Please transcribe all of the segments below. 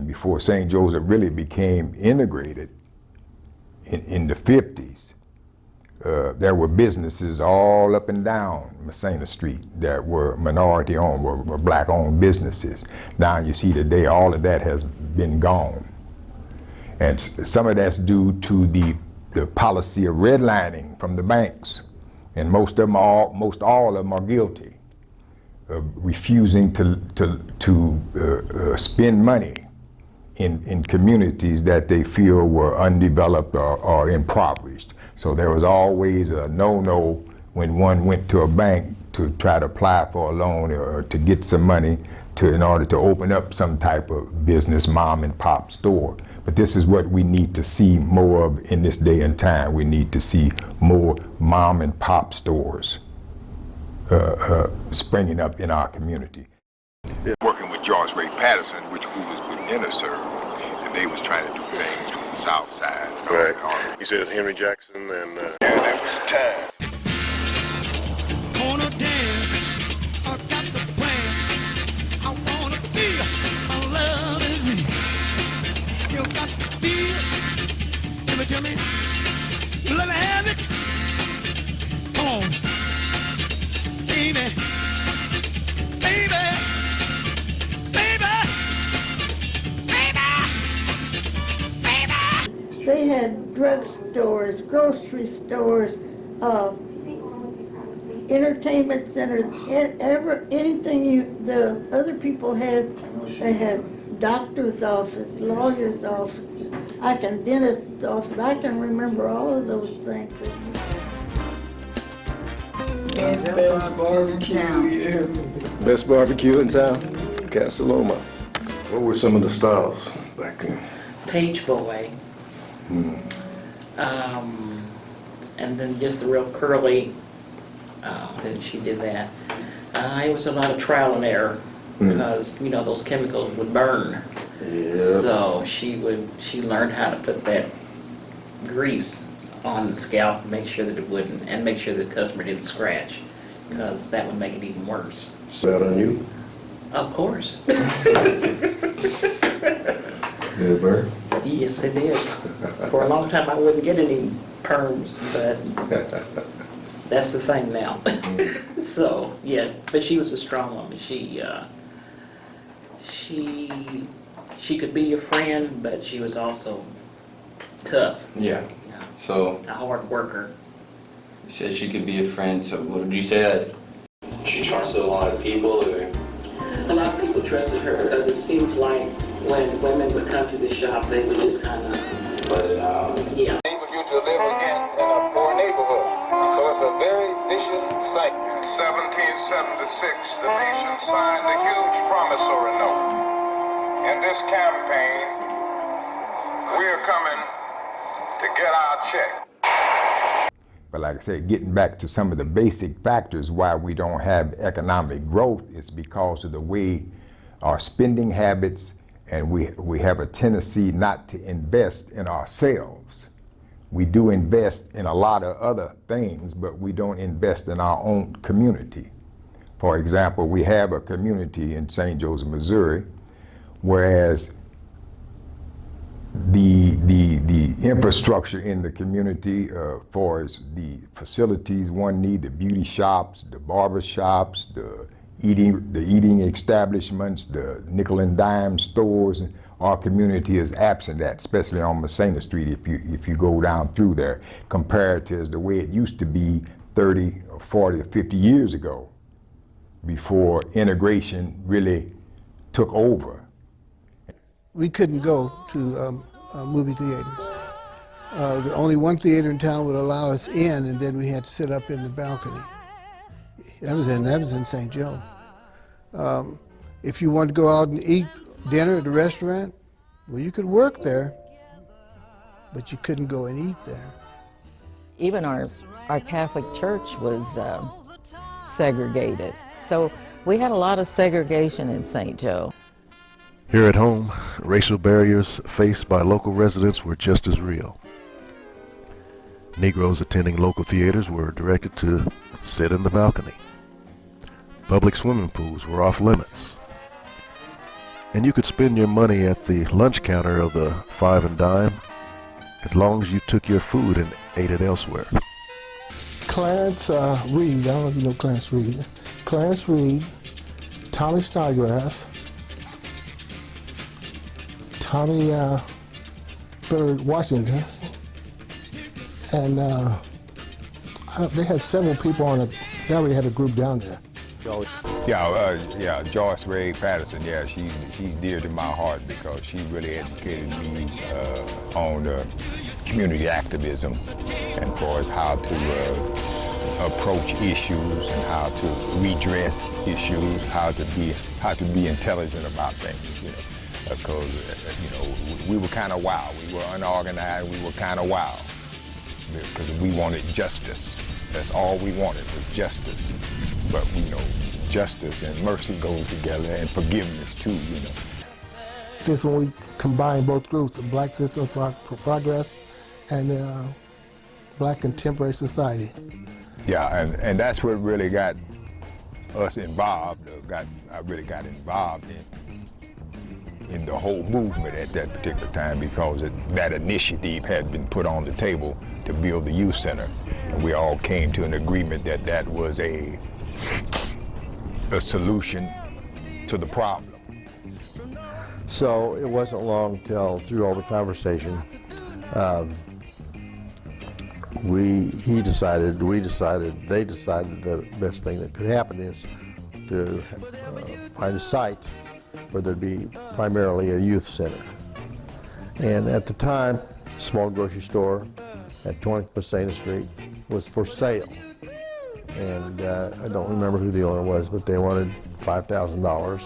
and before St. Joseph really became integrated in the 50s, there were businesses all up and down Messina Street that were minority owned, were black owned businesses. Now you see today all of that has been gone. And some of that's due to the policy of redlining from the banks. And most all of them are guilty of refusing to spend money in communities that they feel were undeveloped or impoverished. So there was always a no-no when one went to a bank to try to apply for a loan or to get some money in order to open up some type of business, mom and pop store. But this is what we need to see more of in this day and time. We need to see more mom and pop stores springing up in our community. Yeah. Working with George Ray Patterson, who was with InterServe, and they was trying to do things from the South Side. Right. You said Henry Jackson and... Yeah, that was time. Wanna dance, I got the plan. I wanna feel my love is real. You got to feel it. Give it to me. Let me have it. Come on. Baby. Baby. Baby. Baby. They had drugstores, grocery stores, entertainment centers, anything the other people had. They had doctor's office, lawyer's office, dentist's office. I can remember all of those things. Best barbecue ever. Best barbecue in town? Casa Loma. What were some of the styles back then? Page Boy. And then just the real curly, then she did that. It was a lot of trial and error because, you know, those chemicals would burn. Yep. So she learned how to put that grease on the scalp and make sure that it wouldn't, and make sure that the customer didn't scratch, because that would make it even worse. Is that on you? Of course. Did it burn? Yes, it did. For a long time I wouldn't get any perms, but that's the thing now. So, yeah, but she was a strong woman. She could be your friend, but she was also tough. Yeah. So A hard worker. you said she could be a friend, so what did you say that she trusted a lot of people? Or? A lot of people trusted her because it seems like when women would come to the shop, they would just kind of Let it out. Yeah. Enable you to live again in a poor neighborhood. So it's a very vicious cycle. In 1776, the nation signed a huge promissory note. In this campaign, we're coming to get our check. But like I said, getting back to some of the basic factors why we don't have economic growth is because of the way our spending habits, and we have a tendency not to invest in ourselves. We do invest in a lot of other things, but we don't invest in our own community. For example, we have a community in St. Joseph, Missouri, whereas the infrastructure in the community, for as the facilities one need, the beauty shops, the barber shops, the eating establishments, the nickel and dime stores, our community is absent that, especially on Messina Street if you go down through there, compared to the way it used to be 30 or 40 or 50 years ago, before integration really took over. We couldn't go to movie theaters. The only one theater in town would allow us in, and then we had to sit up in the balcony. That was in St. Joe. If you wanted to go out and eat dinner at the restaurant, well, you could work there, but you couldn't go and eat there. Even our Catholic Church was segregated. So we had a lot of segregation in St. Joe. Here at home, racial barriers faced by local residents were just as real. Negroes attending local theaters were directed to sit in the balcony. Public swimming pools were off limits. and you could spend your money at the lunch counter of the Five and Dime as long as you took your food and ate it elsewhere. Clarence Reed, I don't know if you know Clarence Reed. Clarence Reed, Tommy Snodgrass, Tommy Bird Washington, and they had several people on it. They already had a group down there. Yeah, Joyce Ray Patterson, yeah, she's dear to my heart because she really educated me on community activism and for us how to approach issues and how to redress issues, how to be intelligent about things, you know, because we were kind of wild. We were unorganized. We were kind of wild because we wanted justice. That's all we wanted was justice. But we know justice and mercy goes together, and forgiveness too, you know. This when we combine both groups, Black Citizens for Progress and Black Contemporary Society. Yeah, and that's what really got us involved. I really got involved in the whole movement at that particular time because that initiative had been put on the table to build the youth center, and we all came to an agreement that that was a solution to the problem. So it wasn't long till through all the conversation, they decided the best thing that could happen is to find a site where there'd be primarily a youth center. And at the time, a small grocery store at 20th Messina Street was for sale. And I don't remember who the owner was, but they wanted $5,000.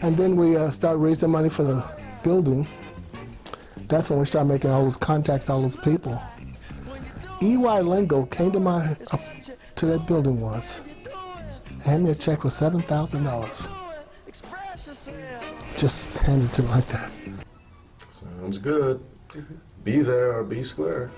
And then we started raising money for the building. That's when we started making all those contacts, all those people. E.Y. Lingo came to that building once, handed me a check for $7,000. Just handed it to me like that. Sounds good. Be there or be square.